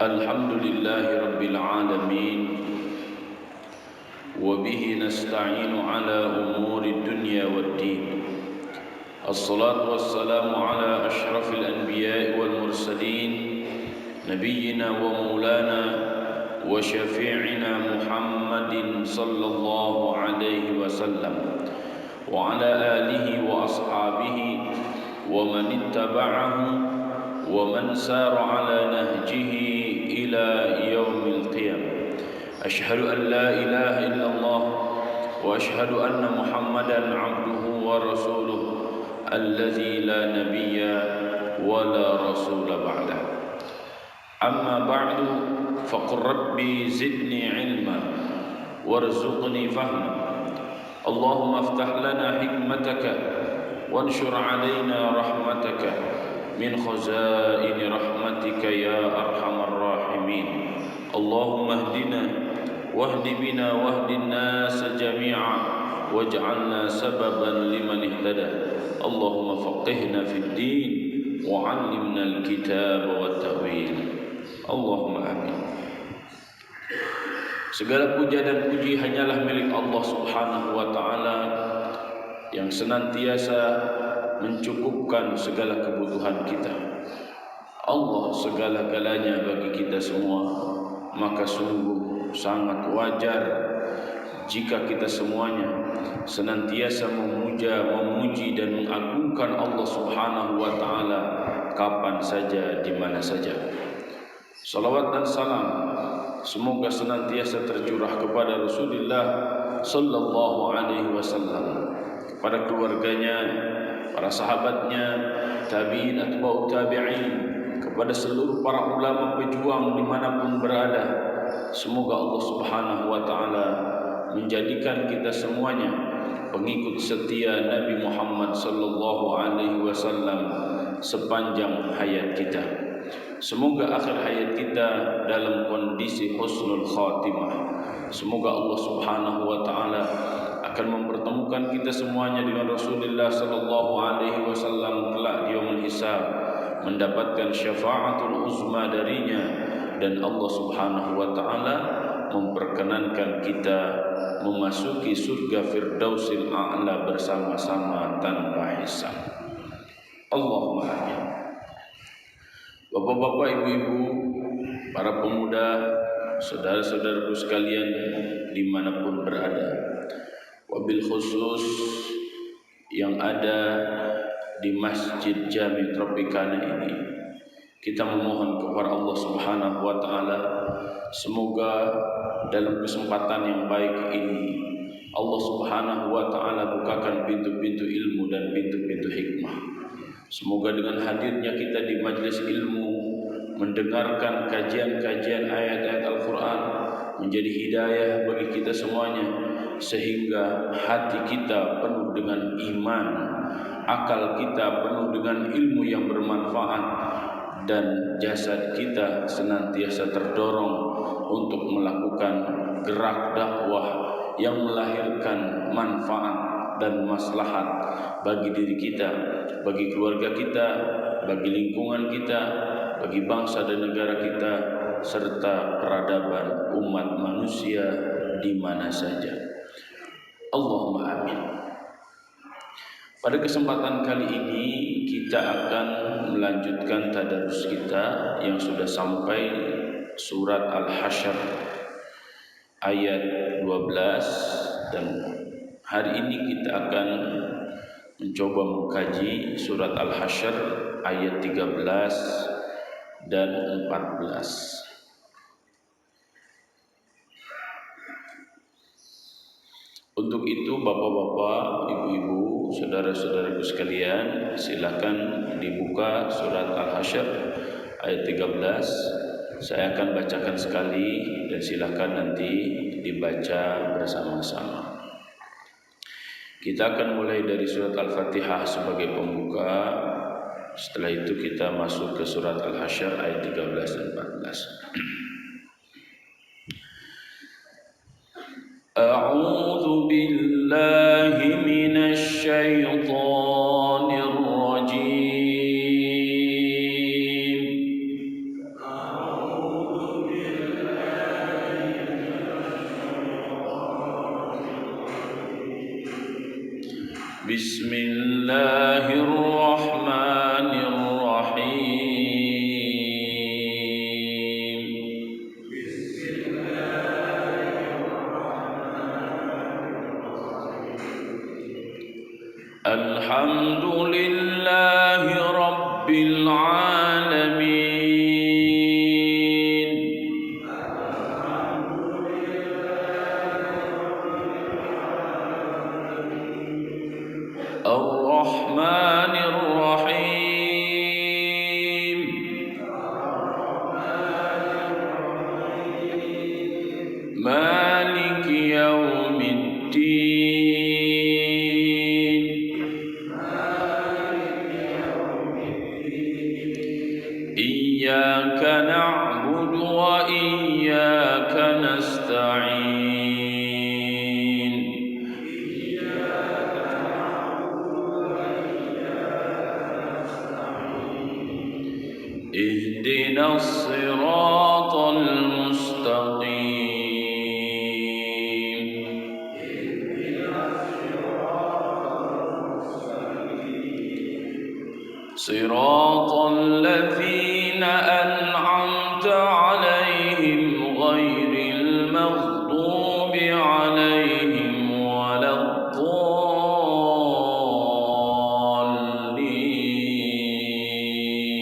Alhamdulillahi Rabbil Alamin. Wabihi nasta'inu ala umuri dunya wad din. Assalatu wassalamu ala ashrafil anbiya'i wal mursalin, nabiyyina wa maulana wa syafi'ina Muhammadin sallallahu alaihi wasallam wa ala alihi wa ashabihi wa man ittaba'ahu wa man sara ala nahjihi ila yaumil qiyamah. Asyhadu an la ilaha illallah wa asyhadu anna Muhammadan abduhu wa rasuluh allazi la nabiyya wa la rasula ba'dah. Amma ba'du, faqur rabbi zidni ilma warzuqni fahma. Allahumma aftah lana hikmataka wanshur alaina rahmataka min khazaini rahmatika ya arhamar rahimin. Allahumma hdina wahdi bina wahdi an-nas jami'a waj'alna sababan liman ihtada. Allahumma faqihna fid din wa 'allimna al-kitab wa ta'wil. Allahumma amin. Segala puja dan puji hanyalah milik Allah Subhanahu wa taala yang senantiasa mencukupkan segala kebutuhan kita. Allah segala-galanya bagi kita semua, maka sungguh sangat wajar jika kita semuanya senantiasa memuja, memuji dan mengagungkan Allah Subhanahu wa taala kapan saja, di mana saja. Salawat dan salam semoga senantiasa tercurah kepada Rasulullah sallallahu alaihi wasallam, kepada keluarganya, para sahabatnya, tabi'in, atba'ut tabi'in, kepada seluruh para ulama pejuang dimanapun berada. Semoga Allah Subhanahu wa ta'ala menjadikan kita semuanya pengikut setia Nabi Muhammad sallallahu alaihi wasallam sepanjang hayat kita. Semoga akhir hayat kita dalam kondisi husnul khatimah. Semoga Allah Subhanahu wa ta'ala akan mempertemukan kita semuanya dengan Rasulullah sallallahu alaihi wasallam kelak di yaumul hisab, mendapatkan syafaatul uzma darinya, dan Allah Subhanahu wa taala memperkenankan kita memasuki surga Firdausil A'la bersama-sama tanpa hisab. Allahumma amin. Bapak-bapak, ibu-ibu, para pemuda, saudara-saudaraku sekalian dimanapun berada, wabil khusus yang ada di Masjid Jami Tropicana ini, kita memohon kepada Allah Subhanahu wa taala semoga dalam kesempatan yang baik ini Allah Subhanahu wa taala bukakan pintu-pintu ilmu dan pintu-pintu hikmah. Semoga dengan hadirnya kita di majlis ilmu, mendengarkan kajian-kajian ayat-ayat Al-Quran, menjadi hidayah bagi kita semuanya, sehingga hati kita penuh dengan iman, akal kita penuh dengan ilmu yang bermanfaat, dan jasad kita senantiasa terdorong untuk melakukan gerak dakwah yang melahirkan manfaat dan maslahat bagi diri kita, bagi keluarga kita, bagi lingkungan kita, bagi bangsa dan negara kita, serta peradaban umat manusia di mana saja. Allahumma amin. Pada kesempatan kali ini kita akan melanjutkan tadarus kita yang sudah sampai surat Al-Hasyr ayat 12, dan hari ini kita akan mencoba mengkaji surat Al-Hasyr ayat 13 dan 14. Untuk itu bapak-bapak, ibu-ibu, saudara-saudaraku sekalian, silakan dibuka surat Al-Hasyr ayat 13. Saya akan bacakan sekali dan silakan nanti dibaca bersama-sama. Kita akan mulai dari surat Al-Fatihah sebagai pembuka. Setelah itu kita masuk ke surat Al-Hasyr ayat 13 dan 14. A'udzu billahi minasy syaithanir rajim. A'udzu بسم الله الرحمن الرحيم الحمد لله رب العالمين الرحمن الرحيم مالك يوم الدين إياك نعبد وإياك نستعين اهدنا الصراط المستقيم صراط الذين أنعمت عليهم غير المغضوب عليهم ولا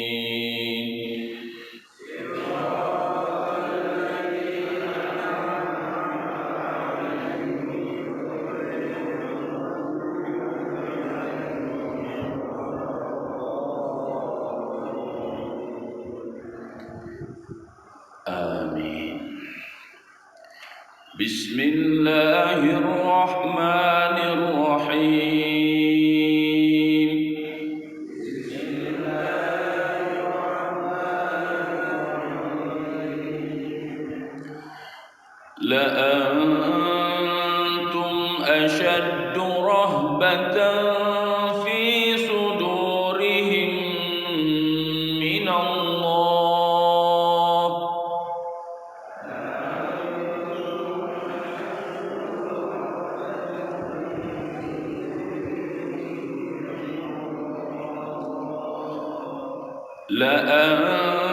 الضالين آمين بسم الله الرحمن الرحيم لأنتم أشد رهبة في صدورهم من الله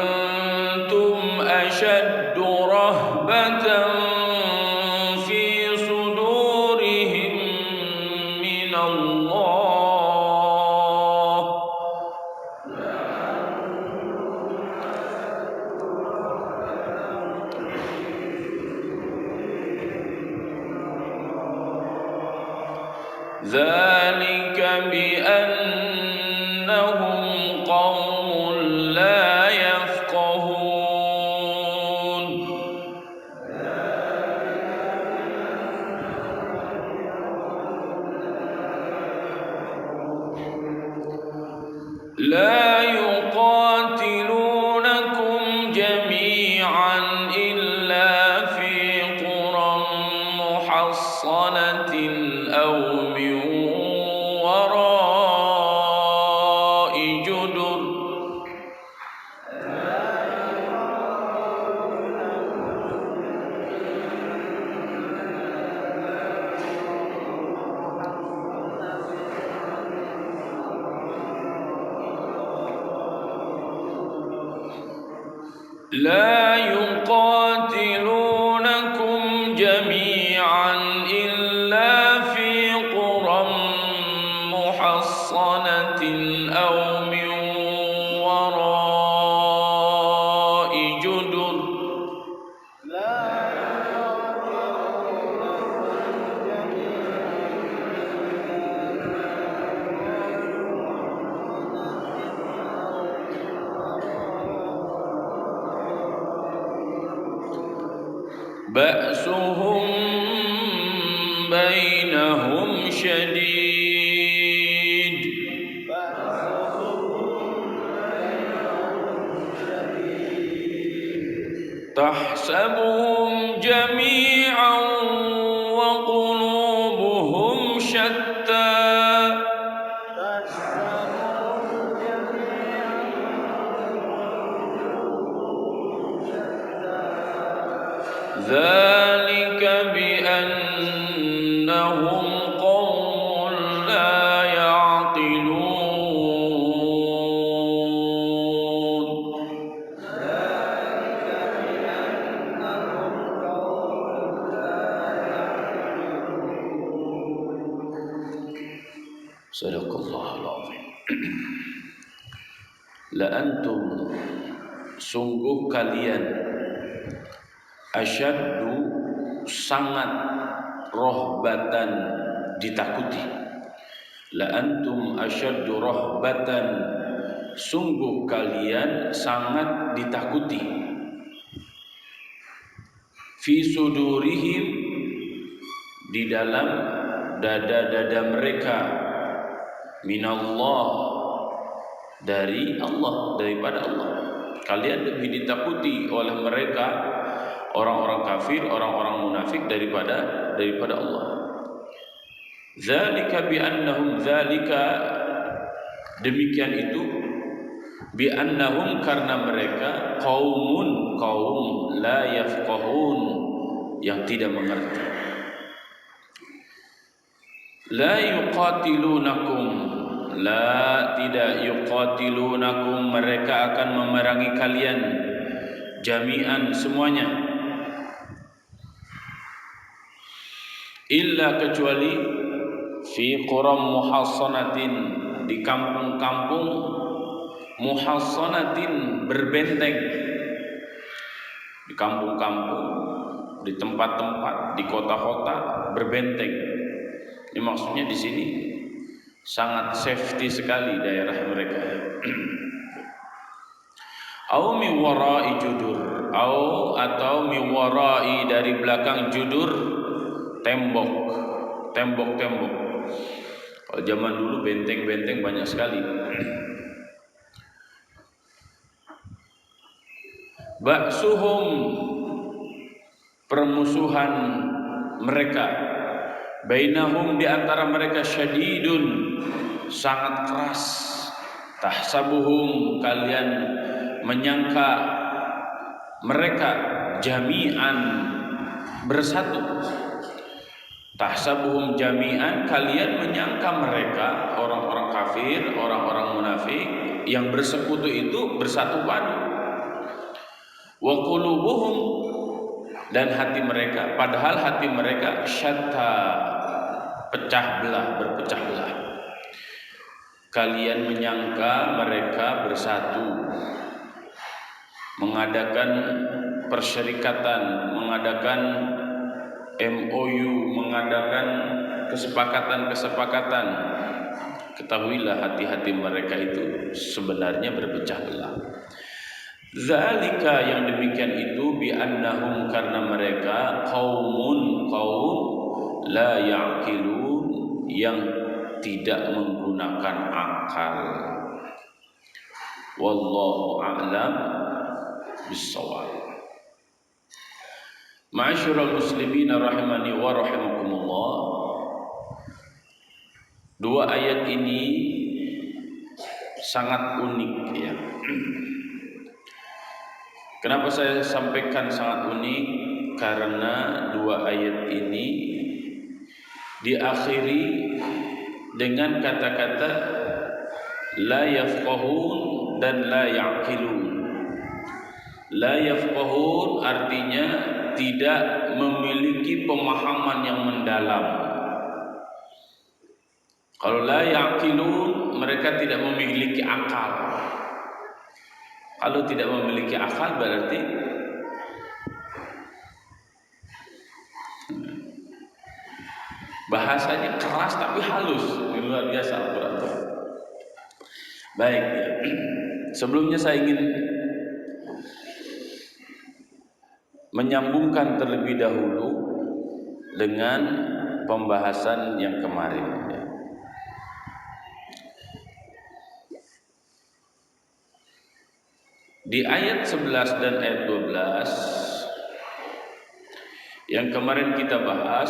لأنتم أشد رهبة في صدورهم من الله ذلك بأنهم قوم لا يفقهون لا يقاتلونكم جميعا إلا في قرى محصنة أو من وراء جدر لا يقاتلونكم جميعا إلا في قرى محصنة أو من وراء جدر بأسهم بينهم شديد تحسبهم جميعا وقلوبهم شتى ذلك بأنهم قوم لا Sadaqallahul azim. La antum, sungguh kalian, asyaddu, sangat, rohbatan, ditakuti. La antum asyaddu rohbatan, sungguh kalian sangat ditakuti. Fi sudurihim, di dalam dada-dada mereka, minallah, dari Allah, daripada Allah. Kalian lebih ditakuti oleh mereka, orang-orang kafir, orang-orang munafik, daripada Allah. Zalika bi'annahum, zalika, demikian itu, bi'annahum, karena mereka, kaum la yafqahun, yang tidak mengerti. La yuqatilunakum, la, tidak, yuqatilunakum, mereka akan memerangi kalian, jami'an, semuanya, illa, kecuali, fi quram muhassanatin, di kampung-kampung, muhassanatin, berbenteng, di kampung-kampung, di tempat-tempat, di kota-kota, berbenteng. Ini maksudnya di sini sangat safety sekali daerah mereka. Au mi warai judur, atau mi warai, dari belakang, judur, tembok. Kalau zaman dulu benteng-benteng banyak sekali. Ba'suhum, permusuhan mereka, bainahum, di antara mereka, syadidun, sangat keras. Tahsabuhum, kalian menyangka mereka, jami'an, bersatu. Tahsabuhum jami'an, kalian menyangka mereka, orang-orang kafir, orang-orang munafik, yang bersekutu itu bersatu padu. Wa qulubuhum, dan hati mereka, padahal hati mereka, syatta, berpecah belah. Kalian menyangka mereka bersatu, mengadakan persyarikatan, mengadakan MOU, mengadakan kesepakatan. Ketahuilah hati-hati mereka itu sebenarnya berpecah belah. Zalika, yang demikian itu, bi'annahum, karena mereka, kaum la ya'qilun, yang tidak menggunakan akal. Wallahu a'lam bissawab. Ma'asyiral muslimin rahimani wa rahimakumullah. Dua ayat ini sangat unik, ya. Kenapa saya sampaikan sangat unik? Karena dua ayat ini diakhiri dengan kata-kata la yafqahun dan la ya'qilun. La yafqahun artinya tidak memiliki pemahaman yang mendalam. Kalau la ya'qilun, mereka tidak memiliki akal. Kalau tidak memiliki akal berarti bahasanya keras tapi halus, luar biasa Al-Quran. Baik, sebelumnya saya ingin menyambungkan terlebih dahulu dengan pembahasan yang kemarin. Di ayat 11 dan ayat 12 yang kemarin kita bahas,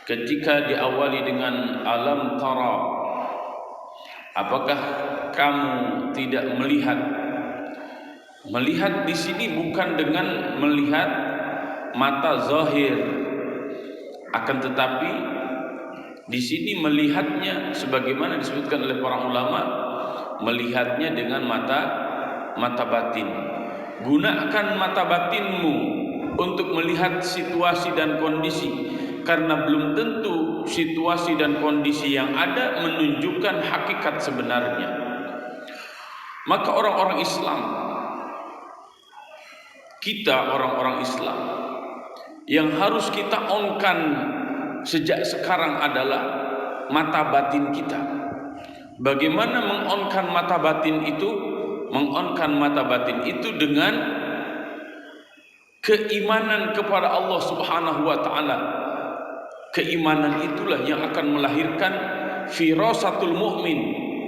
ketika diawali dengan alam tara, apakah kamu tidak melihat? Melihat di sini bukan dengan melihat mata zahir, akan tetapi di sini melihatnya sebagaimana disebutkan oleh para ulama, melihatnya dengan mata batin. Gunakan mata batinmu untuk melihat situasi dan kondisi, karena belum tentu situasi dan kondisi yang ada menunjukkan hakikat sebenarnya. Maka orang-orang Islam, kita orang-orang Islam, yang harus kita onkan sejak sekarang adalah mata batin kita. Bagaimana mengonkan mata batin itu? Mengonkan mata batin itu dengan keimanan kepada Allah Subhanahu wa taala. Keimanan itulah yang akan melahirkan firasatul mukmin,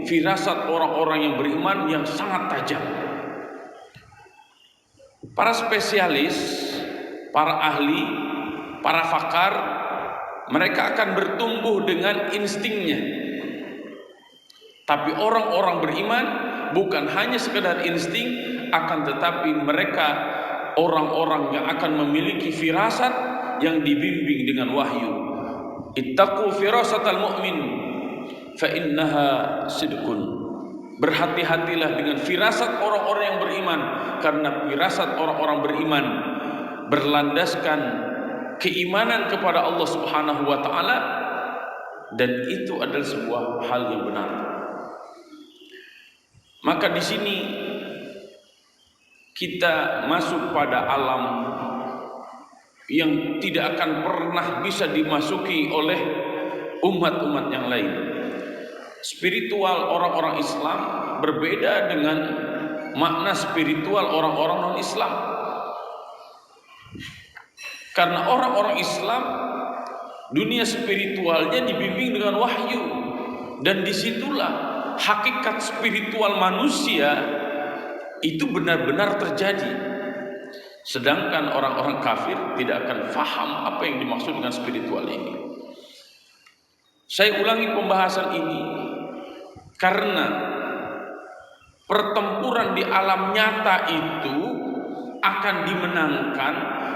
firasat orang-orang yang beriman yang sangat tajam. Para spesialis, para ahli, para pakar, mereka akan bertumbuh dengan instingnya. Tapi orang-orang beriman bukan hanya sekedar insting, akan tetapi mereka orang-orang yang akan memiliki firasat yang dibimbing dengan wahyu. Ittaqu firasatal mu'min fa innaha sidqun. Berhati-hatilah dengan firasat orang-orang yang beriman, karena firasat orang-orang beriman berlandaskan keimanan kepada Allah Subhanahu wa taala, dan itu adalah sebuah hal yang benar. Maka di sini kita masuk pada alam yang tidak akan pernah bisa dimasuki oleh umat-umat yang lain. Spiritual orang-orang Islam berbeda dengan makna spiritual orang-orang non-Islam. Karena orang-orang Islam dunia spiritualnya dibimbing dengan wahyu, dan disitulah hakikat spiritual manusia itu benar-benar terjadi. Sedangkan orang-orang kafir tidak akan faham apa yang dimaksud dengan spiritual ini. Saya ulangi pembahasan ini karena pertempuran di alam nyata itu akan dimenangkan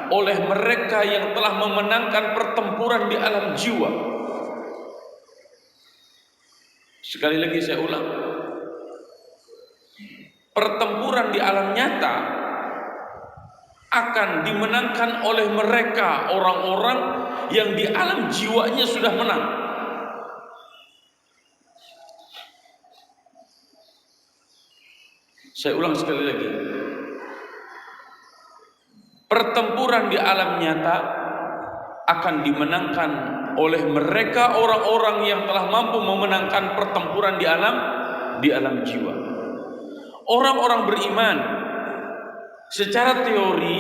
oleh mereka yang telah memenangkan pertempuran di alam jiwa. Sekali lagi saya ulang, pertempuran di alam nyata akan dimenangkan oleh mereka orang-orang yang di alam jiwanya sudah menang. Saya ulang sekali lagi, pertempuran di alam nyata akan dimenangkan oleh mereka orang-orang yang telah mampu memenangkan pertempuran di alam jiwa. Orang-orang beriman secara teori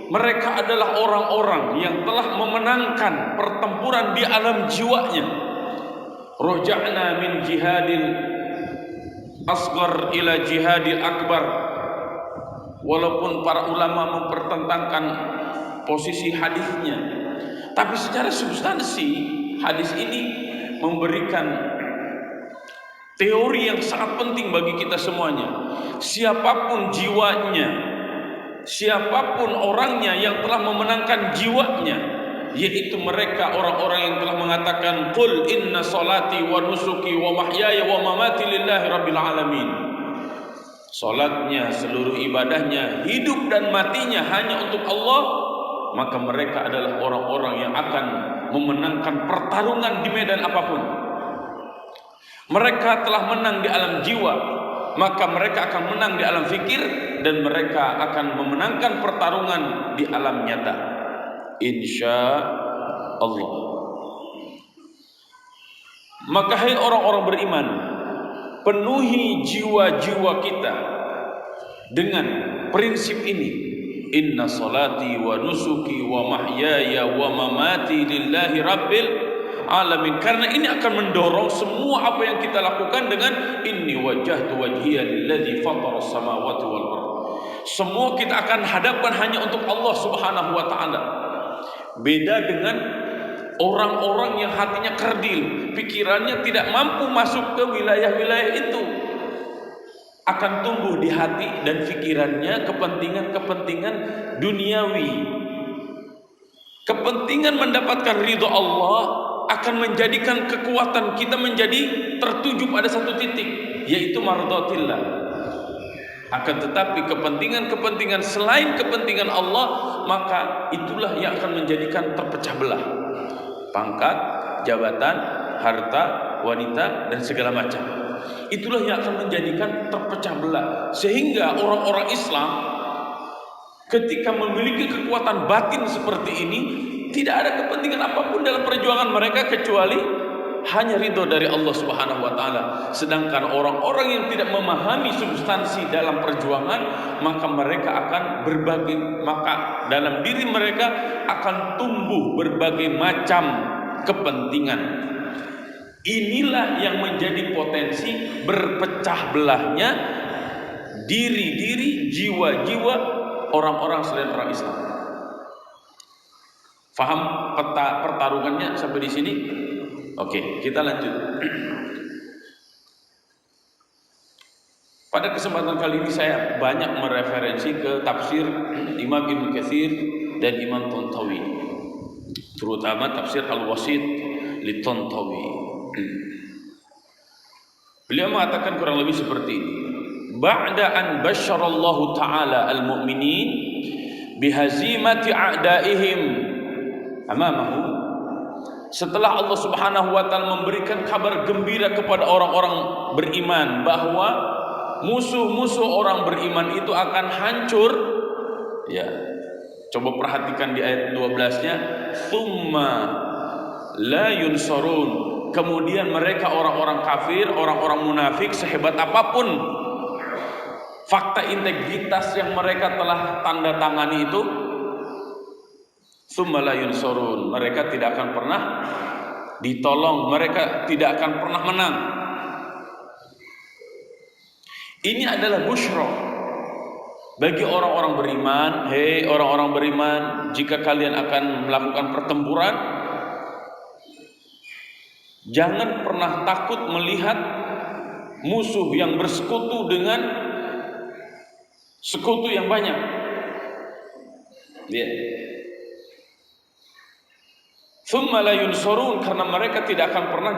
mereka adalah orang-orang yang telah memenangkan pertempuran di alam jiwanya. Roja'na min jihadil asghar ila jihadil akbar. Walaupun para ulama mempertentangkan posisi hadisnya, tapi secara substansi hadis ini memberikan teori yang sangat penting bagi kita semuanya. Siapapun jiwanya, siapapun orangnya yang telah memenangkan jiwanya, yaitu mereka orang-orang yang telah mengatakan qul inna salati wa nusuki wa mahyaya wa mamati lillahi rabbil alamin. Salatnya, seluruh ibadahnya, hidup dan matinya hanya untuk Allah, maka mereka adalah orang-orang yang akan memenangkan pertarungan di medan apapun. Mereka telah menang di alam jiwa, maka mereka akan menang di alam fikir, dan mereka akan memenangkan pertarungan di alam nyata, insya Allah. Maka hai orang-orang beriman, penuhi jiwa-jiwa kita dengan prinsip ini. Inna salati wa nusuki wa mahyaya wa mamati lillahi rabbil alamin. Karena ini akan mendorong semua apa yang kita lakukan dengan inni wajjahtu wajhiya lilladzi fatara samawati wal ardh. Semua kita akan hadapkan hanya untuk Allah Subhanahu wa taala. Beda dengan orang-orang yang hatinya kerdil, pikirannya tidak mampu masuk ke wilayah-wilayah itu. Akan tumbuh di hati dan pikirannya kepentingan-kepentingan duniawi. Kepentingan mendapatkan ridho Allah akan menjadikan kekuatan kita menjadi tertuju pada satu titik, yaitu mardhatillah. Akan tetapi kepentingan-kepentingan selain kepentingan Allah, maka itulah yang akan menjadikan terpecah belah. Pangkat, jabatan, harta, wanita, dan segala macam. Itulah yang akan menjadikan terpecah belah. Sehingga orang-orang Islam ketika memiliki kekuatan batin seperti ini, tidak ada kepentingan apapun dalam perjuangan mereka kecuali hanya ridho dari Allah Subhanahu wa taala. Sedangkan orang-orang yang tidak memahami substansi dalam perjuangan, maka mereka akan maka dalam diri mereka akan tumbuh berbagai macam kepentingan. Inilah yang menjadi potensi berpecah belahnya diri-diri, jiwa-jiwa orang-orang selain orang Islam. Faham peta pertarungannya sampai di sini? Oke, kita lanjut. Pada kesempatan kali ini saya banyak mereferensi ke tafsir Imam Ibnu Katsir dan Imam Tantawi, terutama tafsir Al-Wasit li Tantawi. Beliau mengatakan kurang lebih seperti ini. Ba'da an basyarallahu ta'ala al-mu'minin bihazimati a'daihim amamahu. Setelah Allah Subhanahu wa taala memberikan kabar gembira kepada orang-orang beriman bahwa musuh-musuh orang beriman itu akan hancur, ya. Coba perhatikan di ayat 12-nya, tsumma la yunsarun. Kemudian mereka orang-orang kafir, orang-orang munafik, sehebat apapun fakta integritas yang mereka telah tanda tangani itu, tsumma la yunsarun, mereka tidak akan pernah ditolong, mereka tidak akan pernah menang. Ini adalah busyra bagi orang-orang beriman. Hei orang-orang beriman, jika kalian akan melakukan pertempuran, jangan pernah takut melihat musuh yang bersekutu dengan sekutu yang banyak. Ya. Tsumma la yunsarun, karena mereka tidak akan pernah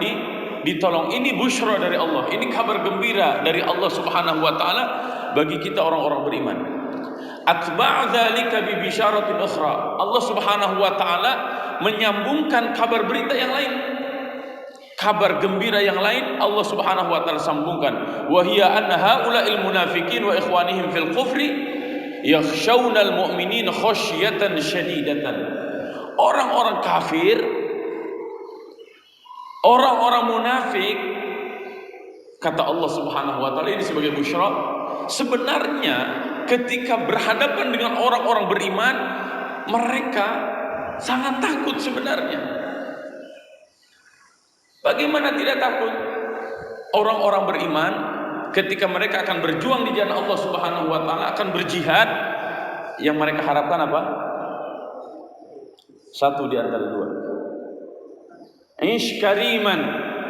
ditolong. Ini busyra dari Allah. Ini kabar gembira dari Allah Subhanahu wa taala bagi kita orang-orang beriman. Atba' dzalika bi bisyaratin ukhra. Allah Subhanahu wa taala menyambungkan kabar berita yang lain. Kabar gembira yang lain Allah Subhanahu wa taala sambungkan. Wa hiya anna haula'il munafiqin wa ikhwanihim fil kufri yakhshawna al-mu'minin khasyatan syadidatan. Orang-orang kafir, orang-orang munafik, kata Allah Subhanahu wa taala ini sebagai busyra, sebenarnya ketika berhadapan dengan orang-orang beriman, mereka sangat takut sebenarnya. Bagaimana tidak takut? Orang-orang beriman ketika mereka akan berjuang di jalan Allah Subhanahu wa taala, akan berjihad, yang mereka harapkan apa? Satu di antara dua. Ish kariman,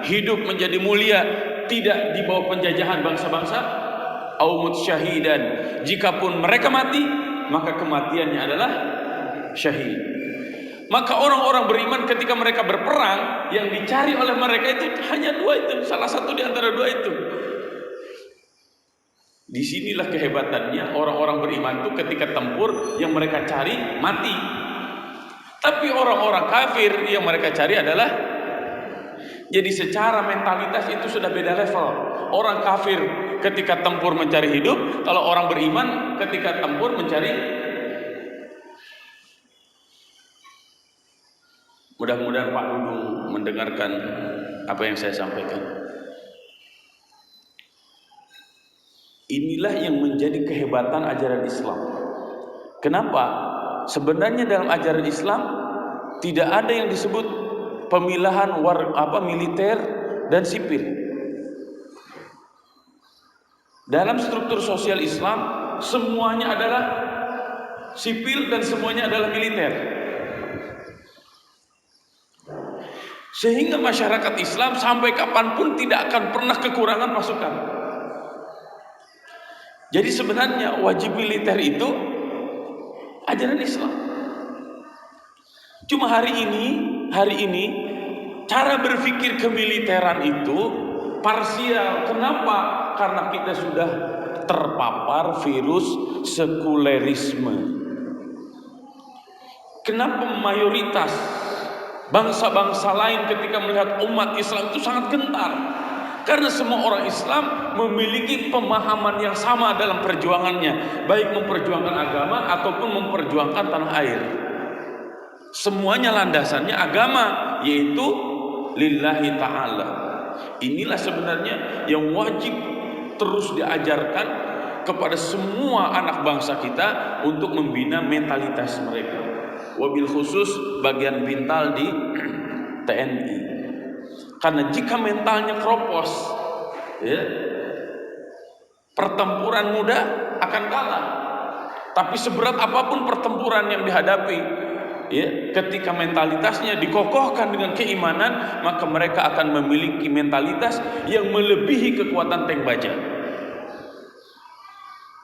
hidup menjadi mulia, tidak di bawah penjajahan bangsa-bangsa. Au mut syahidan, jikapun mereka mati, maka kematiannya adalah syahid. Maka orang-orang beriman ketika mereka berperang, yang dicari oleh mereka itu hanya dua itu, salah satu di antara dua itu. Disinilah kehebatannya orang-orang beriman itu, ketika tempur yang mereka cari mati. Tapi orang-orang kafir yang mereka cari adalah, jadi secara mentalitas itu sudah beda level. Orang kafir ketika tempur mencari hidup, kalau orang beriman ketika tempur mencari. Mudah-mudahan Pak Dudung mendengarkan apa yang saya sampaikan. Inilah yang menjadi kehebatan ajaran Islam. Kenapa? Sebenarnya dalam ajaran Islam tidak ada yang disebut pemilahan militer dan sipil. Dalam struktur sosial Islam semuanya adalah sipil dan semuanya adalah militer. Sehingga masyarakat Islam sampai kapanpun tidak akan pernah kekurangan pasukan. Jadi sebenarnya wajib militer itu ajaran Islam. Cuma hari ini cara berpikir kemiliteran itu parsial. Kenapa? Karena kita sudah terpapar virus sekulerisme. Kenapa mayoritas Bangsa-bangsa lain ketika melihat umat Islam itu sangat gentar, karena semua orang Islam memiliki pemahaman yang sama dalam perjuangannya, baik memperjuangkan agama ataupun memperjuangkan tanah air. Semuanya landasannya agama, yaitu lillahi ta'ala. Inilah sebenarnya yang wajib terus diajarkan kepada semua anak bangsa kita untuk membina mentalitas mereka, wabil khusus bagian bintal di TNI. Karena jika mentalnya keropos, ya, pertempuran mudah akan kalah. Tapi seberat apapun pertempuran yang dihadapi, ya, ketika mentalitasnya dikokohkan dengan keimanan, maka mereka akan memiliki mentalitas yang melebihi kekuatan tank baja.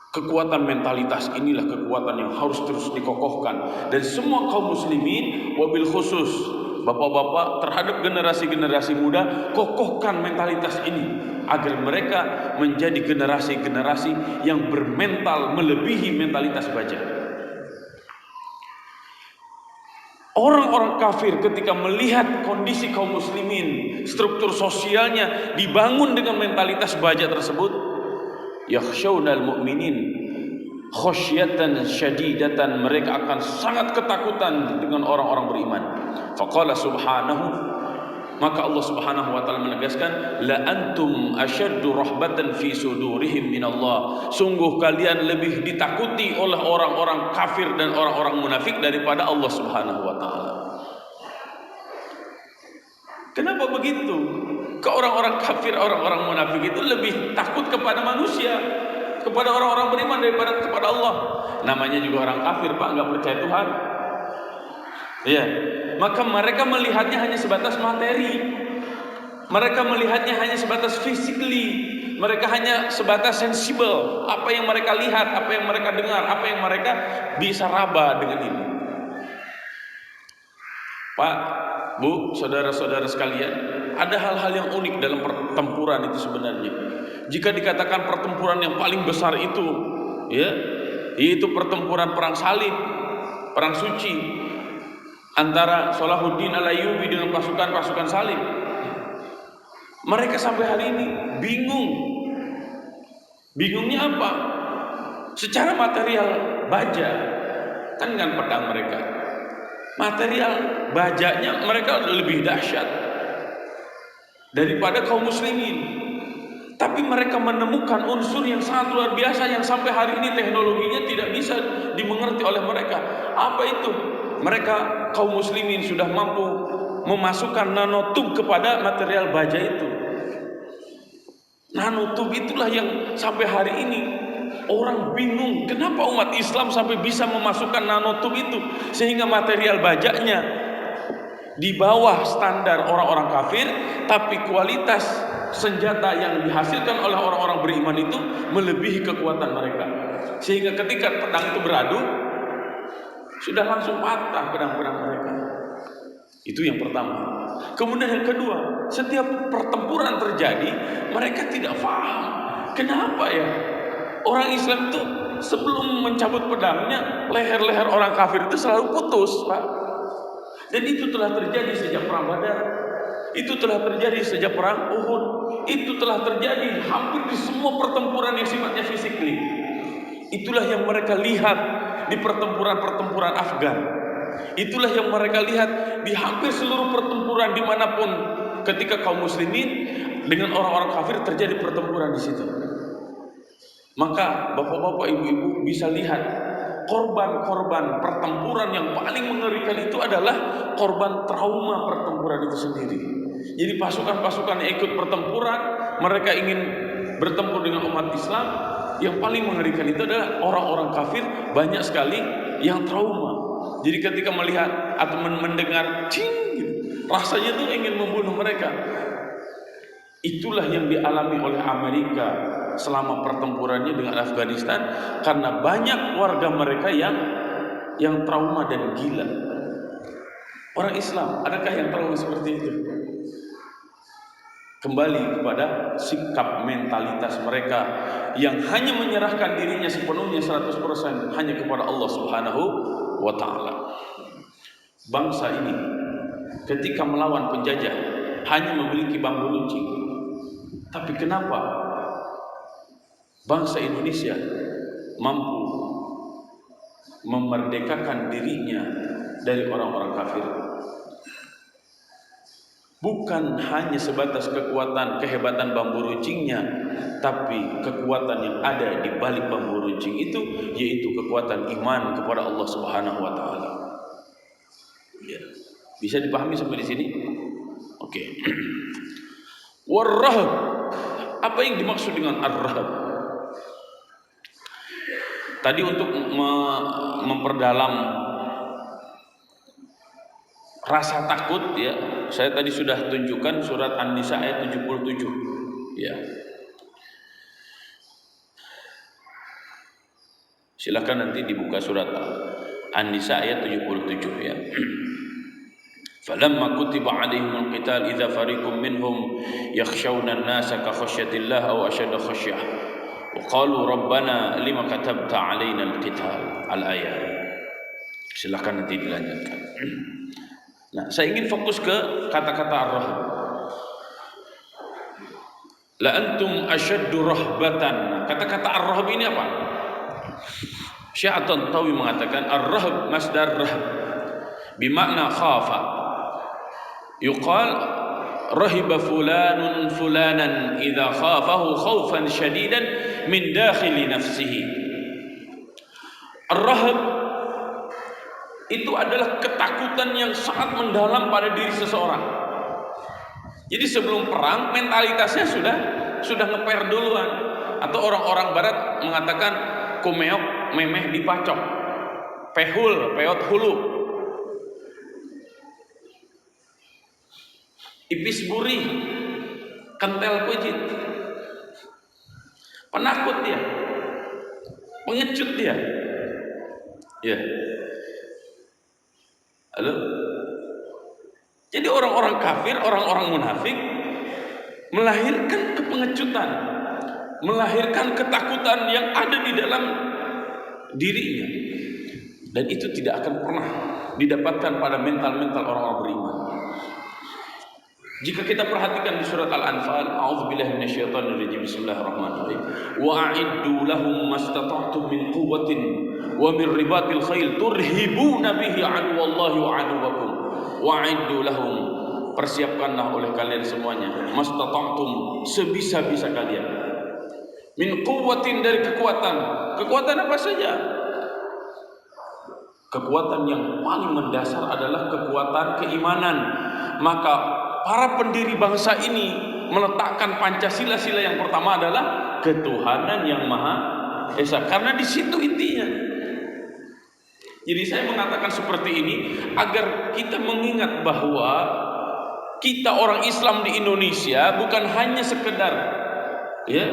Kekuatan mentalitas inilah kekuatan yang harus terus dikokohkan. Dan semua kaum muslimin, wabil khusus bapak-bapak, terhadap generasi-generasi muda, kokohkan mentalitas ini agar mereka menjadi generasi-generasi yang bermental melebihi mentalitas baja. Orang-orang kafir ketika melihat kondisi kaum muslimin, struktur sosialnya dibangun dengan mentalitas baja tersebut, yakhshawnal mu'minin khasyatan syadidatan, mereka akan sangat ketakutan dengan orang-orang beriman. Faqala subhanahu, maka Allah subhanahu wa ta'ala menegaskan, la antum asyaddu rahbatan fi sudurihim minallah, sungguh kalian lebih ditakuti oleh orang-orang kafir dan orang-orang munafik daripada Allah subhanahu wa ta'ala. Kenapa begitu? Ke orang-orang kafir, orang-orang munafik itu lebih takut kepada manusia, kepada orang-orang beriman daripada kepada Allah. Namanya juga orang kafir, Pak, nggak percaya Tuhan. Ya, maka mereka melihatnya hanya sebatas materi. Mereka melihatnya hanya sebatas physically. Mereka hanya sebatas sensible. Apa yang mereka lihat, apa yang mereka dengar, apa yang mereka bisa raba dengan ini. Pak, Bu, saudara-saudara sekalian, ada hal-hal yang unik dalam pertempuran itu sebenarnya. Jika dikatakan pertempuran yang paling besar itu, ya, yaitu pertempuran perang salib, perang suci antara Salahuddin Al-Ayyubi dengan pasukan-pasukan salib. Mereka sampai hari ini bingung. Bingungnya apa? Secara material baja, kan dengan pedang mereka. Material bajanya mereka lebih dahsyat daripada kaum muslimin. Tapi mereka menemukan unsur yang sangat luar biasa yang sampai hari ini teknologinya tidak bisa dimengerti oleh mereka. Apa itu? Mereka kaum muslimin sudah mampu memasukkan nanotub kepada material baja itu. Nanotub itulah yang sampai hari ini orang bingung, kenapa umat Islam sampai bisa memasukkan nanotub itu sehingga material bajanya di bawah standar orang-orang kafir, tapi kualitas senjata yang dihasilkan oleh orang-orang beriman itu melebihi kekuatan mereka, sehingga ketika pedang itu beradu sudah langsung patah pedang-pedang mereka. Itu yang pertama. Kemudian yang kedua, setiap pertempuran terjadi mereka tidak paham kenapa ya orang Islam itu sebelum mencabut pedangnya, leher-leher orang kafir itu selalu putus, Pak. Dan itu telah terjadi sejak perang Badar. Itu telah terjadi sejak perang Uhud. Itu telah terjadi hampir di semua pertempuran yang sifatnya fisikly. Itulah yang mereka lihat di pertempuran-pertempuran Afgan. Itulah yang mereka lihat di hampir seluruh pertempuran dimanapun ketika kaum muslimin dengan orang-orang kafir terjadi pertempuran di situ. Maka bapak-bapak, ibu-ibu bisa lihat korban-korban pertempuran yang paling mengerikan itu adalah korban trauma pertempuran itu sendiri. Jadi pasukan-pasukan yang ikut pertempuran, mereka ingin bertempur dengan umat Islam, yang paling mengerikan itu adalah orang-orang kafir, banyak sekali yang trauma. Jadi ketika melihat atau mendengar cing gitu, rasanya tuh ingin membunuh mereka. Itulah yang dialami oleh Amerika selama pertempurannya dengan Afghanistan, karena banyak warga mereka yang trauma dan gila. Orang Islam, adakah yang trauma seperti itu? Kembali kepada sikap mentalitas mereka yang hanya menyerahkan dirinya sepenuhnya 100% hanya kepada Allah Subhanahu wa ta'ala. Bangsa ini ketika melawan penjajah hanya memiliki bambu runcing. Tapi kenapa bangsa Indonesia mampu memerdekakan dirinya dari orang-orang kafir? Bukan hanya sebatas kekuatan kehebatan bambu runcingnya, tapi kekuatan yang ada di balik bambu runcing itu, yaitu kekuatan iman kepada Allah Subhanahu wa taala. Ya. Bisa dipahami sampai di sini? Oke. Warrahab. Apa yang dimaksud dengan ar-rahab? Tadi untuk memperdalam rasa takut, ya, saya tadi sudah tunjukkan surat An-Nisa ayat 77, ya. Silakan nanti dibuka surat An-Nisa ayat 77, ya. Falamma kutiba 'alaihimul qital idza fariqum minhum yakhshawna an-nasa ka khashyatillah aw ashadda khashyah wa qalu rabbana lima katabta 'alaina al-qital al-ayat. Silakan nanti dilanjutkan. Nah, saya ingin fokus ke kata-kata ar-rahab. La antum ashaddu rahbatan. Kata-kata ar-rahab ini apa? Syekh At-Tantawi mengatakan ar-rahab masdar rahab bimakna khafa. Yuqal rahiba fulanun fulanan idza khafahu khaufan shadidan min dakhili nafsihi. Ar-rahab itu adalah ketakutan yang sangat mendalam pada diri seseorang. Jadi sebelum perang mentalitasnya sudah ngeper duluan. Atau orang-orang barat mengatakan kumeok memeh dipacok, pehul peot hulu, ipis buri kentel kujit. Penakut dia, pengecut dia, ya. Halo? Jadi orang-orang kafir, orang-orang munafik melahirkan kepengecutan, melahirkan ketakutan yang ada di dalam dirinya, dan itu tidak akan pernah didapatkan pada mental-mental orang-orang beriman. Jika kita perhatikan di surat Al-Anfal, a'udzubillahi minasyaitonirrajim, bismillahirrahmanirrahim. Wa'iddu lahum mastata'tum min quwwatin wa min ribatil khail turhibuna bihi aduwallahi wa aduwakum. Wa'iddu lahum, persiapkanlah oleh kalian semuanya, mastata'tum, sebisa-bisa kalian, min quwwatin, dari kekuatan. Kekuatan apa saja? Kekuatan yang paling mendasar adalah kekuatan keimanan. Maka para pendiri bangsa ini meletakkan Pancasila-sila yang pertama adalah ketuhanan yang Maha Esa, karena di situ intinya. Jadi saya mengatakan seperti ini agar kita mengingat bahwa kita orang Islam di Indonesia bukan hanya sekedar, ya,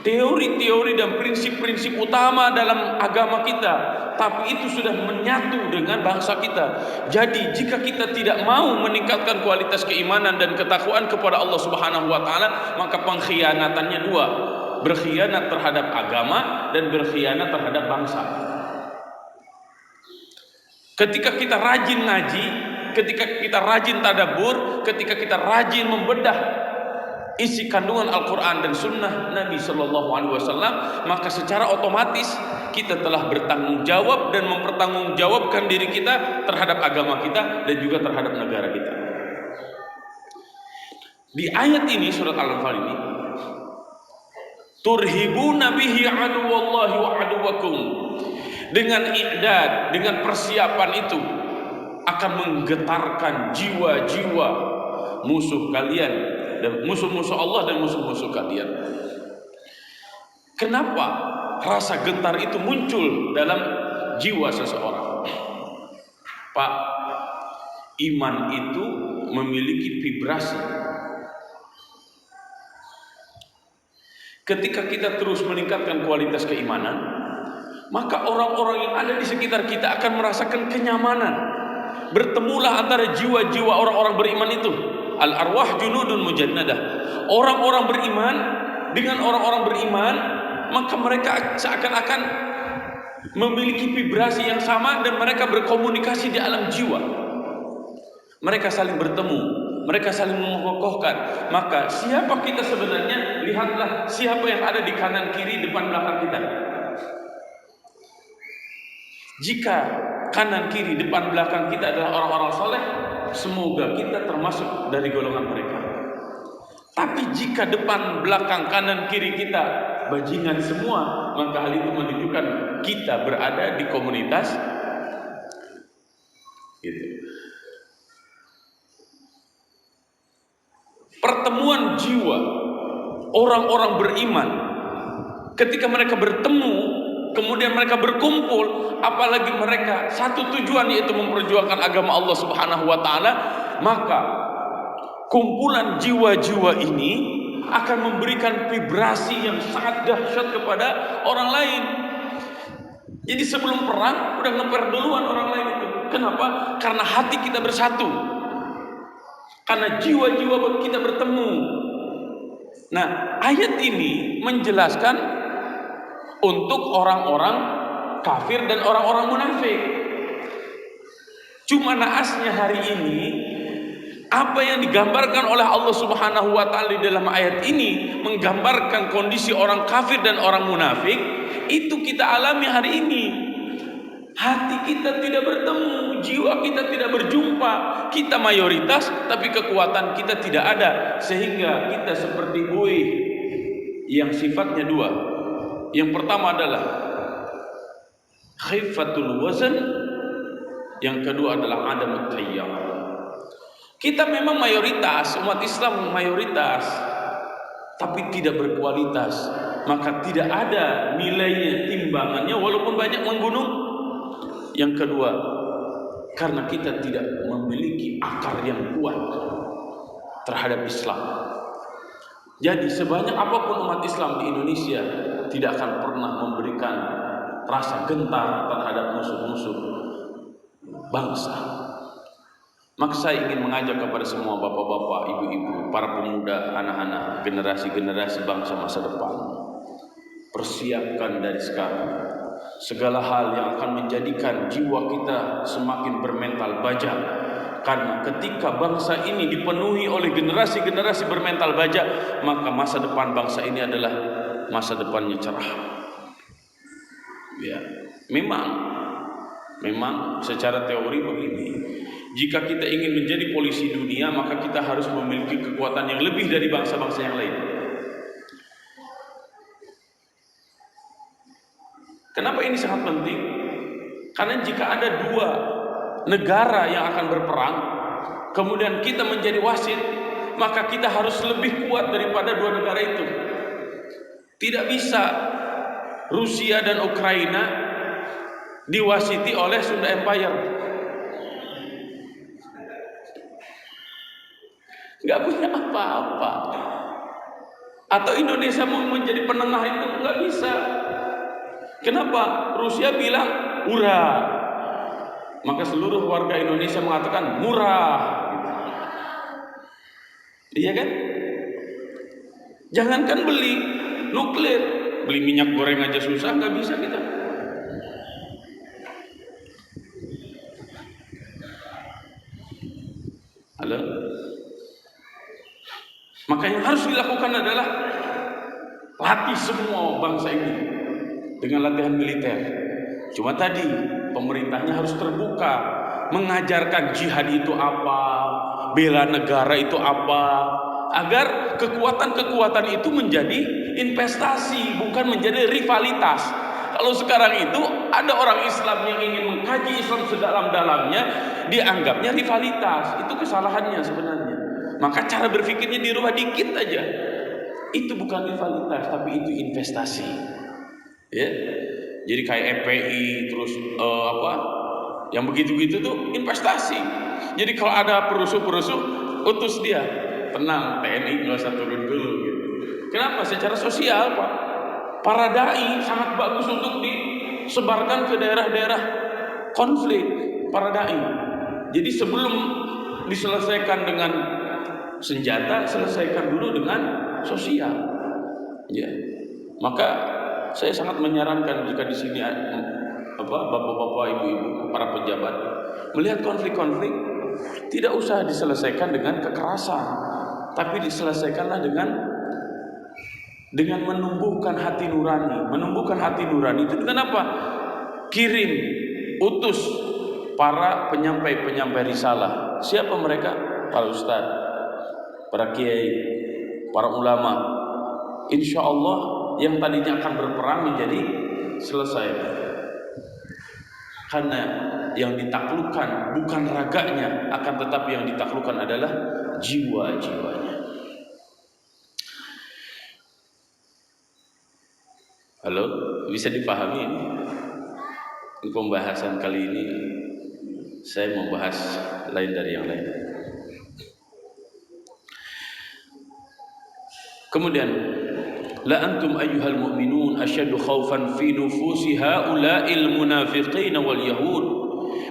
teori-teori dan prinsip-prinsip utama dalam agama kita, tapi itu sudah menyatu dengan bangsa kita. Jadi jika kita tidak mau meningkatkan kualitas keimanan dan ketakwaan kepada Allah Subhanahu wa taala, maka pengkhianatannya dua, berkhianat terhadap agama dan berkhianat terhadap bangsa. Ketika kita rajin ngaji, ketika kita rajin tadabbur, ketika kita rajin membedah isi kandungan Al-Quran dan Sunnah Nabi Sallallahu Alaihi Wasallam, maka secara otomatis kita telah bertanggung jawab dan mempertanggungjawabkan diri kita terhadap agama kita dan juga terhadap negara kita. Di ayat ini, surat Al-Anfal ini, turhibuna bihi aduwallahi wa aduwakum, dengan i'dad, dengan persiapan itu akan menggetarkan jiwa-jiwa musuh kalian, dan musuh-musuh Allah dan musuh-musuh kalian. Kenapa rasa gentar itu muncul dalam jiwa seseorang? Pak, iman itu memiliki vibrasi. Ketika kita terus meningkatkan kualitas keimanan, maka orang-orang yang ada di sekitar kita akan merasakan kenyamanan. Bertemulah antara jiwa-jiwa orang-orang beriman itu. Al-arwah junudun mujannadah. Orang-orang beriman dengan orang-orang beriman, maka mereka seakan-akan memiliki vibrasi yang sama dan mereka berkomunikasi di alam jiwa. Mereka saling bertemu, mereka saling mengokohkan. Maka siapa kita sebenarnya? Lihatlah siapa yang ada di kanan kiri depan belakang kita. Jika kanan kiri depan belakang kita adalah orang-orang soleh, semoga kita termasuk dari golongan mereka. Tapi jika depan belakang kanan kiri kita bajingan semua, maka hal itu menunjukkan kita berada di komunitas gitu. Pertemuan jiwa orang-orang beriman ketika mereka bertemu, kemudian mereka berkumpul, apalagi mereka satu tujuan, yaitu memperjuangkan agama Allah Subhanahu wa taala, maka kumpulan jiwa-jiwa ini akan memberikan vibrasi yang sangat dahsyat kepada orang lain. Jadi sebelum perang udah ngeper duluan orang lain itu. Kenapa? Karena hati kita bersatu, karena jiwa-jiwa kita bertemu. Nah, ayat ini menjelaskan untuk orang-orang kafir dan orang-orang munafik. Cuma naasnya hari ini, apa yang digambarkan oleh Allah Subhanahu wa taala di dalam ayat ini menggambarkan kondisi orang kafir dan orang munafik, itu kita alami hari ini. Hati kita tidak bertemu, jiwa kita tidak berjumpa. Kita mayoritas tapi kekuatan kita tidak ada, sehingga kita seperti buih yang sifatnya dua. Yang pertama adalah khifatul wazn, yang kedua adalah adamut tayyar. Kita memang mayoritas, umat Islam mayoritas, tapi tidak berkualitas. Maka tidak ada nilainya, timbangannya, walaupun banyak menggunung. Yang kedua, karena kita tidak memiliki akar yang kuat terhadap Islam. Jadi sebanyak apapun umat Islam di Indonesia tidak akan pernah memberikan rasa gentar terhadap musuh-musuh bangsa. Maka saya ingin mengajak kepada semua bapak-bapak, ibu-ibu, para pemuda, anak-anak, generasi-generasi bangsa masa depan, persiapkan dari sekarang segala hal yang akan menjadikan jiwa kita semakin bermental baja. Karena ketika bangsa ini dipenuhi oleh generasi-generasi bermental baja, maka masa depan bangsa ini adalah masa depannya cerah. Ya, memang secara teori begini. Jika kita ingin menjadi polisi dunia, maka kita harus memiliki kekuatan yang lebih dari bangsa-bangsa yang lain. Kenapa ini sangat penting? Karena jika ada dua negara yang akan berperang, kemudian kita menjadi wasit, maka kita harus lebih kuat daripada dua negara itu. Tidak bisa Rusia dan Ukraina diwasiti oleh Sunda Empire. Nggak punya apa-apa. Atau Indonesia mau menjadi penengah itu nggak bisa. Kenapa? Rusia bilang murah, maka seluruh warga Indonesia mengatakan murah. Iya kan? Jangankan beli nuklir, beli minyak goreng aja susah, nggak bisa kita. Halo? Maka yang harus dilakukan adalah latih semua bangsa ini dengan latihan militer. Cuma tadi pemerintahnya harus terbuka, mengajarkan jihad itu apa, bela negara itu apa, agar kekuatan-kekuatan itu menjadi investasi, bukan menjadi rivalitas. Kalau sekarang itu ada orang Islam yang ingin mengkaji Islam sedalam-dalamnya, dianggapnya rivalitas. Itu kesalahannya sebenarnya. Maka cara berpikirnya dirubah dikit aja. Itu bukan rivalitas, tapi itu investasi. Ya. Jadi kayak EPI, terus yang begitu-begitu tuh investasi. Jadi kalau ada perusuh-perusuh, utus dia. Tenang, TNI nggak usah turun dulu gitu. Kenapa? Secara sosial, Pak. Para dai sangat bagus untuk disebarkan ke daerah-daerah konflik. Para dai. Jadi sebelum diselesaikan dengan senjata, selesaikan dulu dengan sosial. Ya. Maka saya sangat menyarankan jika di sini bapak-bapak, ibu-ibu, para pejabat melihat konflik-konflik, Tidak usah diselesaikan dengan kekerasan, tapi diselesaikanlah dengan menumbuhkan hati nurani. Menumbuhkan hati nurani itu dengan apa? Kirim, utus para penyampai risalah. Siapa mereka? Para ustaz, para kiai, para ulama. Insya Allah yang tadinya akan berperang menjadi selesai. Karena yang ditaklukkan bukan raganya, akan tetapi yang ditaklukkan adalah jiwa-jiwanya. Halo, bisa dipahami ini? Pembahasan kali ini saya mau bahas lain dari yang lain. Kemudian, la antum ayyuhal mu'minun asyaddu khawfan fi nufusi haula'il munafiqin wal yahud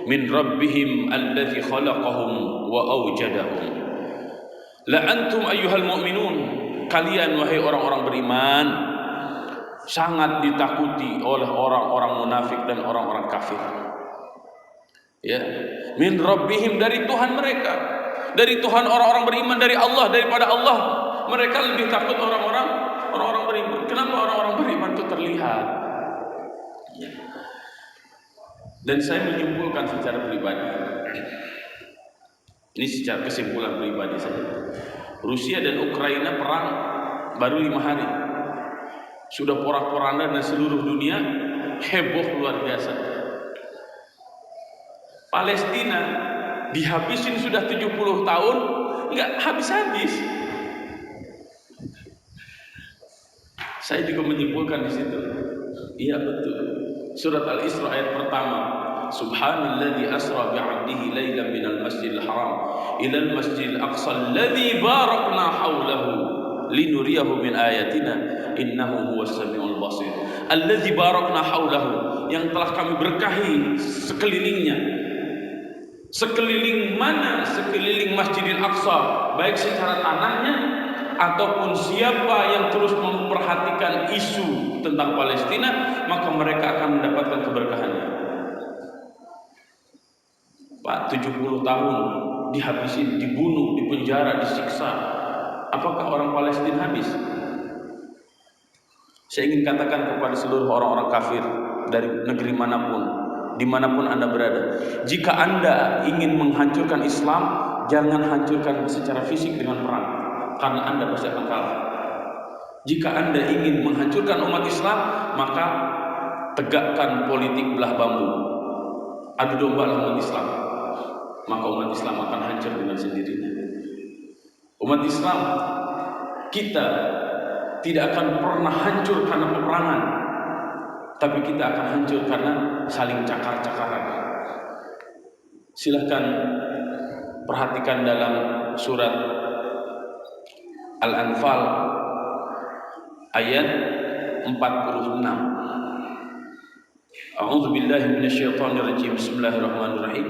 min rabbihim alladhi khalaqahum wa awjadahum. La antum ayyuhal mu'minun, kalian wahai orang-orang beriman sangat ditakuti oleh orang-orang munafik dan orang-orang kafir. Ya, min rabbihim, dari Tuhan mereka, dari Tuhan orang-orang beriman, dari Allah, daripada Allah. Mereka lebih takut orang-orang beriman. Kenapa orang-orang beriman itu terlihat? Ya. Dan saya menyimpulkan secara pribadi. Ini secara kesimpulan pribadi saja. Rusia dan Ukraina perang baru 5 hari. Sudah porak-poranda dan seluruh dunia heboh luar biasa. Palestina dihabisin sudah 70 tahun, nggak habis-habis. Saya juga menyimpulkan di situ. Iya betul. Surat Al-Isra ayat pertama. Subhanalladzi asra bi'abdihi lailan minal masjidil haram ilal masjidil aqsa alladzi barakna haulahu linuriyahu min ayatina innahu huwas samiul basir. Alladzi barakna haulahu, yang telah kami berkahi sekelilingnya. Sekeliling mana? Sekeliling Masjidil Aqsa, baik secara tanahnya ataupun siapa yang terus memperhatikan isu tentang Palestina, maka mereka akan mendapatkan keberkahannya. Pak, 70 tahun dihabisin, dibunuh, dipenjara, disiksa. Apakah orang Palestina habis? Saya ingin katakan kepada seluruh orang-orang kafir dari negeri manapun, dimanapun Anda berada, jika Anda ingin menghancurkan Islam, jangan hancurkan secara fisik dengan perang, karena Anda pasti akan kalah. Jika Anda ingin menghancurkan umat Islam, maka tegakkan politik belah bambu, adu domba umat Islam, maka umat Islam akan hancur dengan sendirinya. Umat Islam, kita tidak akan pernah hancur karena peperangan, tapi kita akan hancur karena saling cakar-cakaran. Silahkan perhatikan dalam surat Al-Anfal ayat 46. A'udzu billahi minasyaitonir rajim. Bismillahirrahmanirrahim.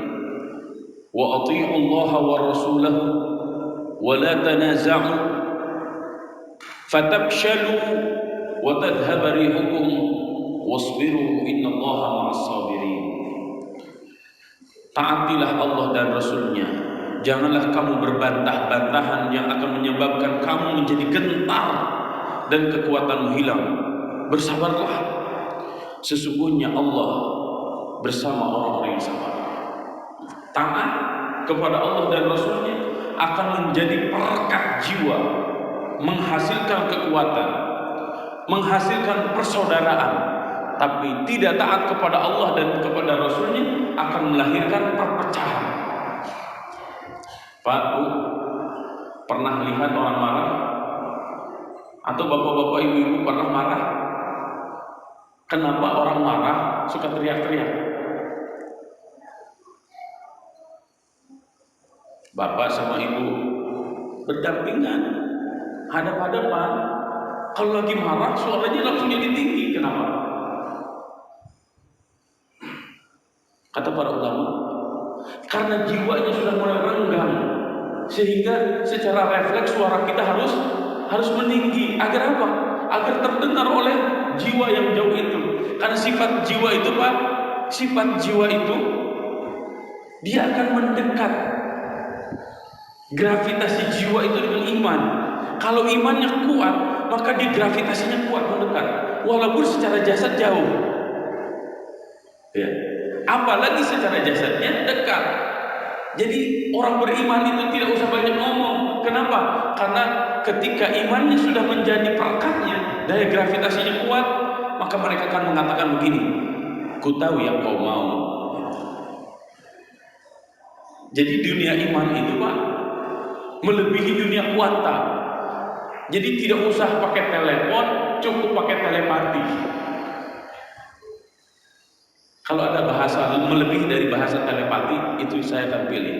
Wa athi'u Allah wa rasulahu wa la tanaza'u fatabshalu wa tadhhaba rihukum wasbiru innallaha ma'as sabirin. Taatilah Allah dan Rasulnya, janganlah kamu berbantah-bantahan yang akan menyebabkan kamu menjadi gentar dan kekuatanmu hilang. Bersabarlah, sesungguhnya Allah bersama orang-orang yang sabar. Taat kepada Allah dan Rasulnya akan menjadi perekat jiwa, menghasilkan kekuatan, menghasilkan persaudaraan. Tapi tidak taat kepada Allah dan kepada Rasulnya akan melahirkan perpecahan. Pak, Bu, pernah lihat orang marah? Atau bapak-bapak, ibu-ibu pernah marah? Kenapa orang marah suka teriak-teriak? Bapak sama ibu berdampingan, hadap-hadapan. Kalau lagi marah, suaranya langsung jadi tinggi. Kenapa? Kata para ulama, karena jiwanya sudah mulai renggang, sehingga secara refleks suara kita harus meninggi. Agar apa? Agar terdengar oleh jiwa yang jauh itu. Karena sifat jiwa itu, Pak, sifat jiwa itu dia akan mendekat Gravitasi jiwa itu dengan iman. Kalau imannya kuat, maka dia gravitasinya kuat mendekat, walaupun secara jasad jauh. Ya. Apalagi secara jasadnya dekat. Jadi orang beriman itu tidak usah banyak ngomong. Kenapa? Karena ketika imannya sudah menjadi perekatnya, daya gravitasinya kuat, maka mereka akan mengatakan begini, ku tahu yang kau mau. Jadi dunia iman itu Pak melebihi dunia kuanta. Jadi tidak usah pakai telepon, cukup pakai telepati. Kalau ada bahasa melebihi dari bahasa telepati, itu saya akan pilih.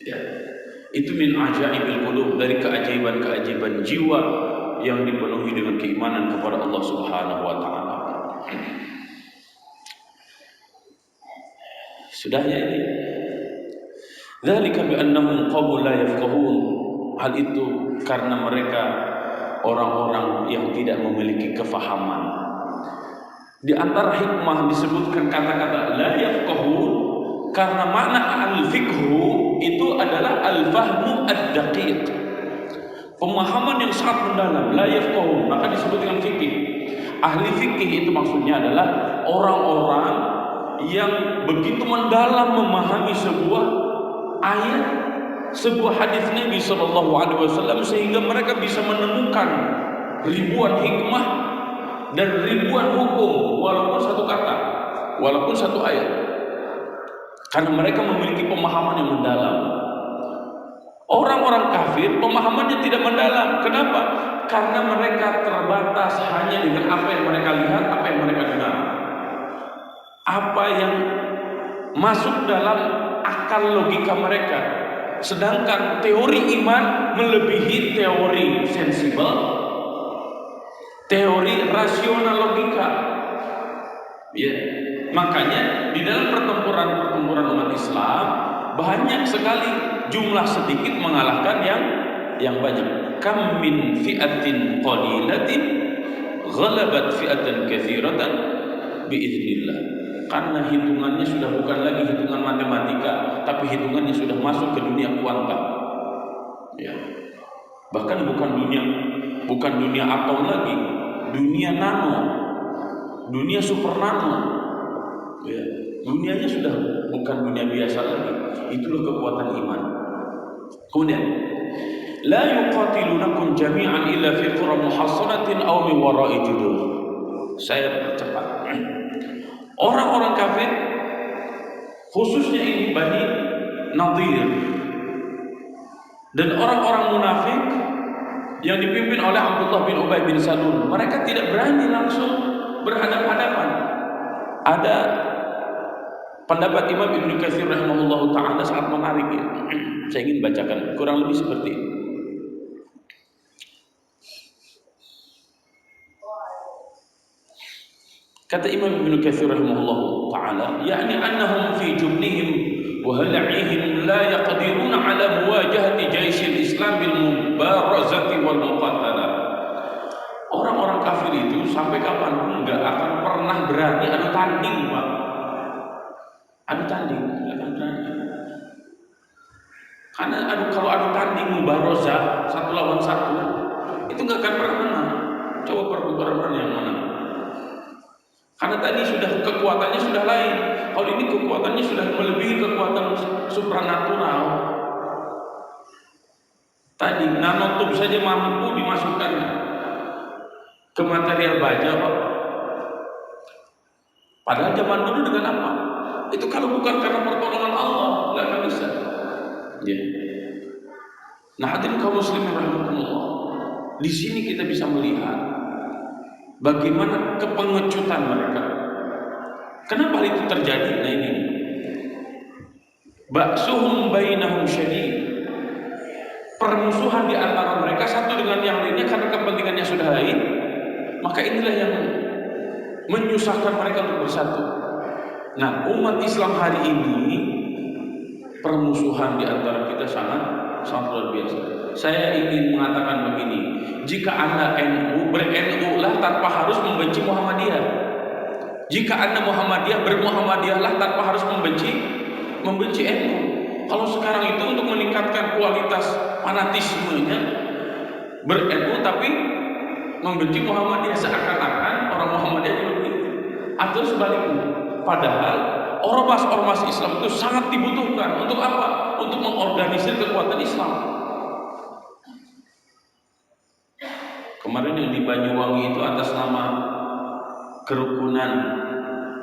Ya. Itu min ajaibil qulub, dari keajaiban-keajaiban jiwa yang dipenuhi dengan keimanan kepada Allah Subhanahu wa taala. Sudahnya ini. Dzalika bi annahum qawmun la yafqahun. Hal itu karena mereka orang-orang yang tidak memiliki kefahaman. Di antara hikmah disebutkan kata-kata la yafqahun karena makna al-fiqhu itu adalah al-fahmu ad-daqiq, pemahaman yang sangat mendalam. La yafqahun maka disebut dengan fikih. Ahli fikih itu maksudnya adalah orang-orang yang begitu mendalam memahami sebuah ayat, sebuah hadis Nabi sallallahu alaihi wasallam, sehingga mereka bisa menemukan ribuan hikmah dan ribuan hukum walaupun satu kata, walaupun satu ayat, karena mereka memiliki pemahaman yang mendalam. Orang-orang kafir pemahamannya tidak mendalam. Kenapa? Karena mereka terbatas hanya dengan apa yang mereka lihat, apa yang mereka dengar, apa yang masuk dalam akal logika mereka. Sedangkan teori iman melebihi teori sensibel, teori rasional logika. Ya, makanya di dalam pertempuran umat Islam banyak sekali, jumlah sedikit mengalahkan yang banyak. Kam min fi'atin qalilatin ghalabat fi'atan katsiratan biiznillah. Karena hitungannya sudah bukan lagi hitungan matematika, tapi hitungannya sudah masuk ke dunia kuantum. Ya. Bahkan bukan dunia atom lagi, dunia nano, dunia super nano. Ya. Dunianya sudah bukan dunia biasa lagi. Itulah kekuatan iman. Kemudian, la yuqatilunakum jami'an illa fi qura muhassanatin aw min wara'i judur. Saya percepat. Orang-orang kafir, khususnya ini Bani Nadir dan orang-orang munafik yang dipimpin oleh Abdullah bin Ubay bin Salul, mereka tidak berani langsung berhadapan-hadapan. Ada pendapat Imam Ibnu Katsir rahimahullahu taala sangat menarik ya. Saya ingin bacakan kurang lebih seperti ini. Kata Imam Ibnu Katsir rahimahullahu taala, yakni annahum fi jumlihim wa hal'ihim la yaqdiruna ala muwajahati jaisil Islam bil mubarazati wal muqatalah. Orang-orang kafir itu sampai kapanpun enggak akan pernah berani adu tanding, Pak. Adu tanding enggak akan berani. Karena kalau adu tanding mubarazah satu lawan satu itu enggak akan pernah menang. Coba pertempuran yang menang. Karena tadi sudah kekuatannya sudah lain. Kalau ini kekuatannya sudah melebihi kekuatan supranatural. Tadi nanotub saja mampu dimasukkan ke material baja, Pak. Padahal zaman dulu dengan apa? Itu kalau bukan karena pertolongan Allah, nggak akan bisa. Ya. Nah, hadirin kaum muslimin rahimakumullah. Di sini kita bisa melihat bagaimana kepengecutan mereka. Kenapa hal itu terjadi? Nah ini, ba'suhum bainahum syadid. Permusuhan di antara mereka satu dengan yang lainnya karena kepentingannya sudah lain. Maka inilah yang menyusahkan mereka untuk bersatu. Nah, umat Islam hari ini permusuhan di antara kita sangat luar biasa. Saya ingin mengatakan begini, jika Anda NU, ber-NU lah tanpa harus membenci Muhammadiyah. Jika Anda Muhammadiyah, ber-Muhammadiyah lah tanpa harus membenci NU. Kalau sekarang itu untuk meningkatkan kualitas fanatismenya ber-NU tapi membenci Muhammadiyah, seakan-akan orang Muhammadiyah juga begitu, atau sebaliknya. Padahal ormas-ormas Islam itu sangat dibutuhkan untuk apa? Untuk mengorganisir kekuatan Islam. Kemarin yang di Banyuwangi itu atas nama kerukunan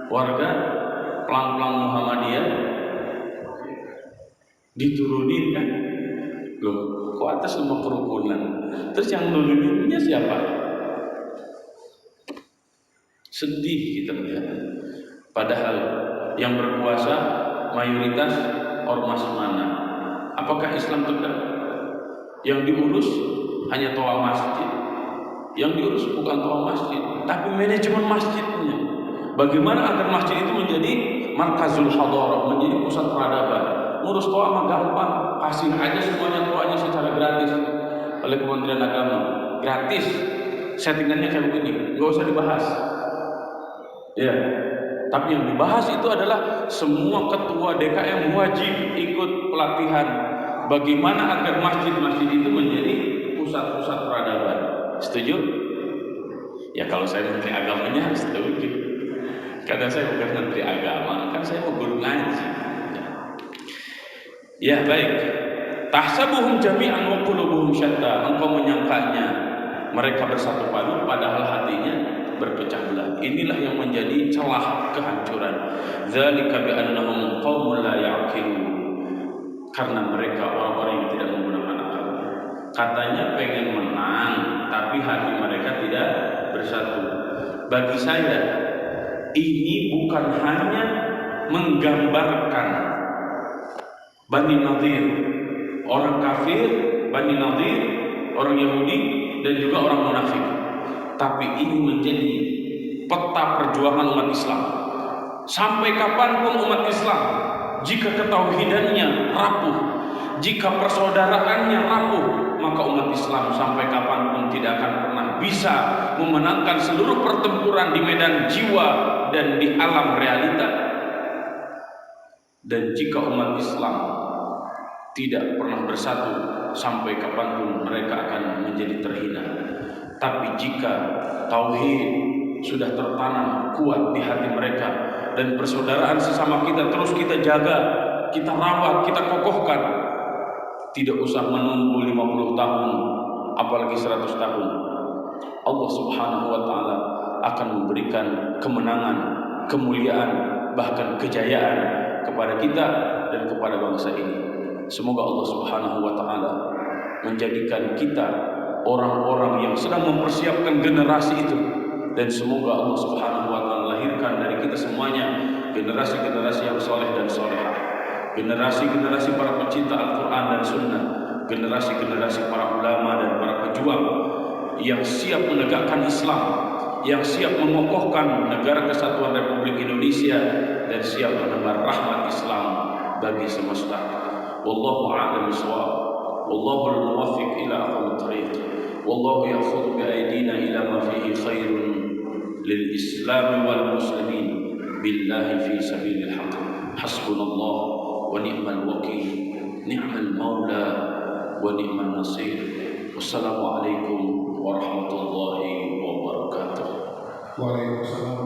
warga pelang-pelang Muhammadiyah diturunin kan? Loh, kok atas nama kerukunan? Terus yang nuruninnya siapa? Sedih kita melihat. Padahal yang berkuasa mayoritas ormas mana? Apakah Islam tegak? Yang diurus hanya toa masjid. Yang diurus bukan toa masjid, tapi manajemen masjidnya. Bagaimana agar masjid itu menjadi markazul hadarah, menjadi pusat peradaban. Ngurus toa mah gampang, kasih aja semuanya toanya secara gratis oleh Kementerian Agama, gratis. Settingannya kayak begini, nggak usah dibahas. Ya, tapi yang dibahas itu adalah semua ketua DKM wajib ikut pelatihan bagaimana agar masjid-masjid itu menjadi pusat-pusat peradaban. Setuju? Ya kalau saya Menteri Agamanya harus setuju. Karena saya bukan Menteri Agama, kan saya mau guru ngaji. Ya baik. Tahsabuhum jami'an wa qulubuhum syatta. Engkau menyangkanya mereka bersatu padu padahal hatinya berpecah belah. Inilah yang menjadi celah kehancuran. Dzalika bi annahum qaumun la ya'qilun. Karena mereka orang-orang yang tidak menggunakan akal. Katanya pengen menang, tapi hati mereka tidak bersatu. Bagi saya, ini bukan hanya menggambarkan Bani Nadir, orang kafir, Bani Nadir, orang Yahudi, dan juga orang munafik. Tapi ini menjadi peta perjuangan umat Islam. Sampai kapanpun umat Islam, jika ketauhidannya rapuh, jika persaudaraannya rapuh, maka umat Islam sampai kapanpun tidak akan pernah bisa memenangkan seluruh pertempuran di medan jiwa dan di alam realita. Dan jika umat Islam tidak pernah bersatu, sampai kapanpun mereka akan menjadi terhina. Tapi jika tauhid sudah tertanam kuat di hati mereka dan persaudaraan sesama kita terus kita jaga, kita rawat, kita kokohkan, tidak usah menunggu 50 tahun apalagi 100 tahun, Allah Subhanahu wa taala akan memberikan kemenangan, kemuliaan, bahkan kejayaan kepada kita dan kepada bangsa ini. Semoga Allah Subhanahu wa taala menjadikan kita orang-orang yang sedang mempersiapkan generasi itu, dan semoga Allah Subhanahu wa taala lahirkan dari kita semuanya generasi-generasi yang soleh dan solehah, generasi-generasi para pecinta Al-Quran dan Sunnah, generasi-generasi para ulama dan para pejuang yang siap menegakkan Islam, yang siap mengokohkan negara kesatuan Republik Indonesia, dan siap menebar rahmat Islam bagi semesta. Wallahu a'lam bishawab. Wallahu al-muwaffiq ila aqwamit thariq. Wallahu ya'khudhu bi aydina ila ma fihi khairun lil Islam wal muslimin. Billahi fi sabilil haqq. Hasbunallah wa ni'mal wakil. Ni'mal maula wa ni'man nasir. Wassalamualaikum warahmatullahi wabarakatuh. Waalaikumsalam.